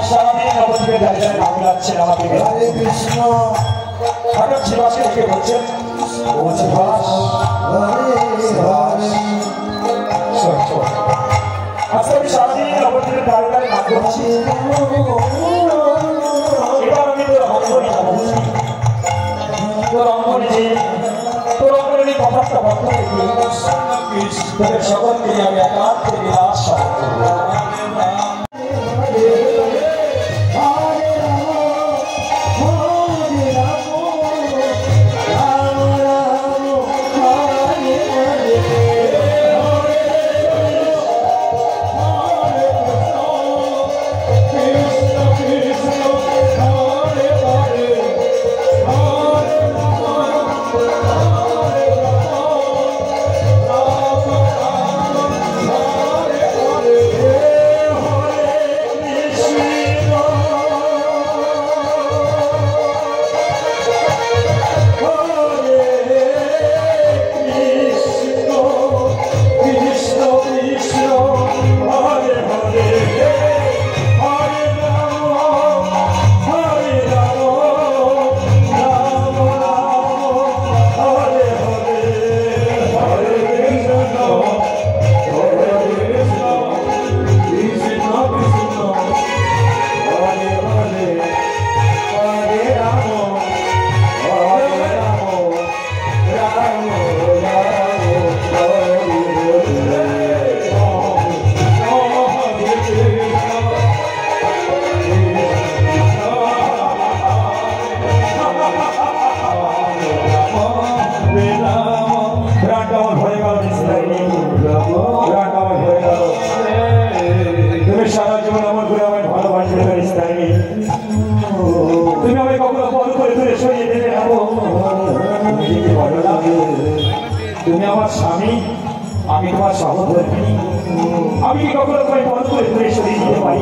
সারাদিন নবদ্বীপে দাঁড়িয়ে নাম যাচ্ছেন আমাদের হরে কৃষ্ণ। হঠাৎ শিবাসকে দেখে বলছেন ও শিবাস আজকে আমি সারাদিন নবদ্বীপে দাঁড়িয়ে দাঁড়িয়ে নাম করছি, এবার আমি তোর অঙ্গনে যাবো। তোর অঙ্গনে যে তোর অঙ্গনে কথাটা বন্ধ রেখে তোদের সকলকে আমি একাত্মে বিনাশ করবো। তুমি আমার স্বামী, আমি তোমার সহধর্মী, আমি কি কখনো তোমায় বন্ধ করে ধরে সরিয়ে দিতে পারি?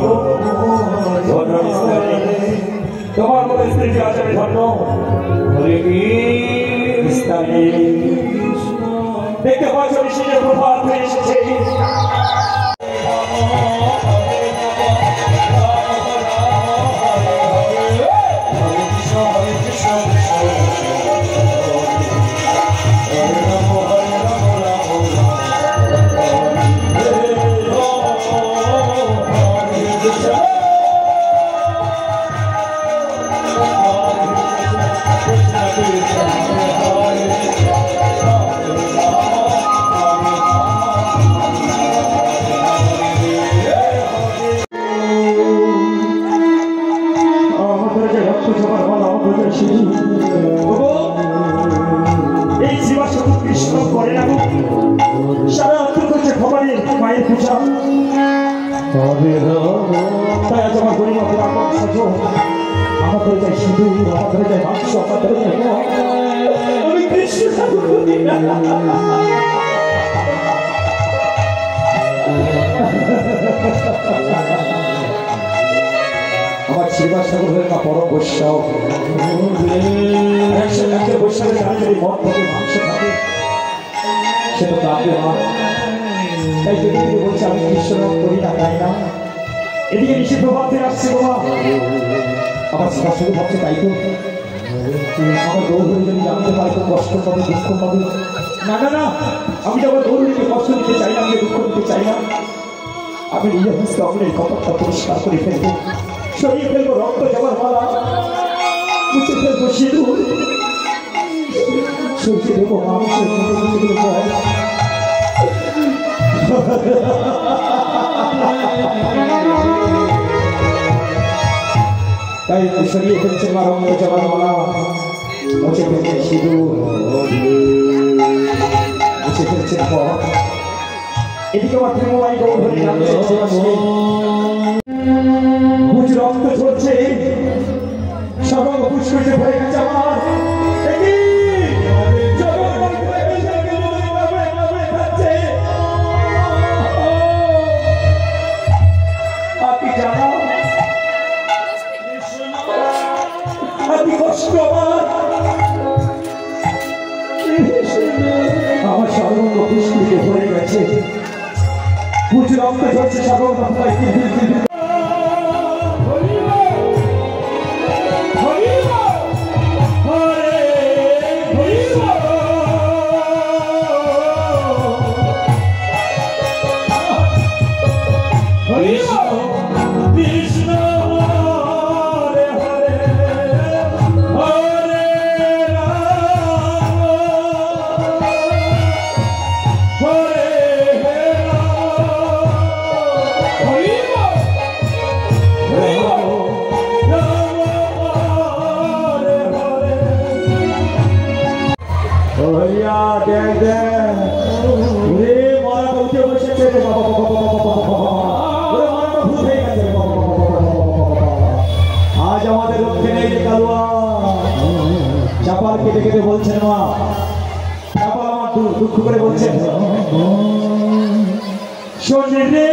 তোমার মতো স্ত্রীকে আজ আমি ধন্য। দেখতে পাচ্ছ ঋষিকে প্রভাত হয়ে এসেছে। এই জীবা শুধু কৃষ্ণ করে না, সারা করছে ভবানীর মায়ের পূজা। তাই আজ আমার গরিব আমাদের যাই শুধু আমাদের যাই মাংস আমাদের আমি কৃষ্ণ ঠাকুর করি না। আমার শ্রীবাস ঠাকুর হয়ে না পরম বৈষ্ণব, বৈষ্ণবের গানে যদি মদ থাকে মাংস থাকে সে তো কাঁদবে মা। তাই যদি বলছে আমি কৃষ্ণ করি না তাই না, এদিকে নিষেধ প্রভাতে আসছে বাবা। আমার শ্রীবাস ঠাকুর ভাবছে তাই তো আমার গৌরী যদি জানতে পারে তো কষ্ট পাবে, দুঃখ পাবে। না না না, আমি তো আমার গৌরীকে কষ্ট দিতে চাই না, আমি দুঃখ দিতে চাই না। আমি নিজের হস্তে অগ্নের কপালটা পরিষ্কার করে ফেলবো, সরিয়ে ফেলবো রক্ত জবার মালা, মুছে ফেলবো সিঁদুর, সরিয়ে দেবো মানুষের ভয়। তাই সরিয়ে ফেলছে মা রক্ত জবার মালা, মুছে ফেলছে সিঁদুর, মুছে ফেলছে পথ। এদিকে আমার প্রেমময় গৌরী নামছে, বুঝ রক্ত ঝরছে, সর্বাঙ্গ পুষ্করিতে ভরে গেছে আমার। আমার সর্বাঙ্গ পুষ্করিতে ভরে গেছে, বুঝ রক্ত ঝরছে, সর্বাঙ্গ কৃষ্ণ হরে হরে হরে রাম হরে আজ আমাদের লক্ষ্যে নেই যে কালুয়া চাপাল কেটে কেটে বলছেন মা চাপাল আমার দুঃখ করে বলছেন শোন রে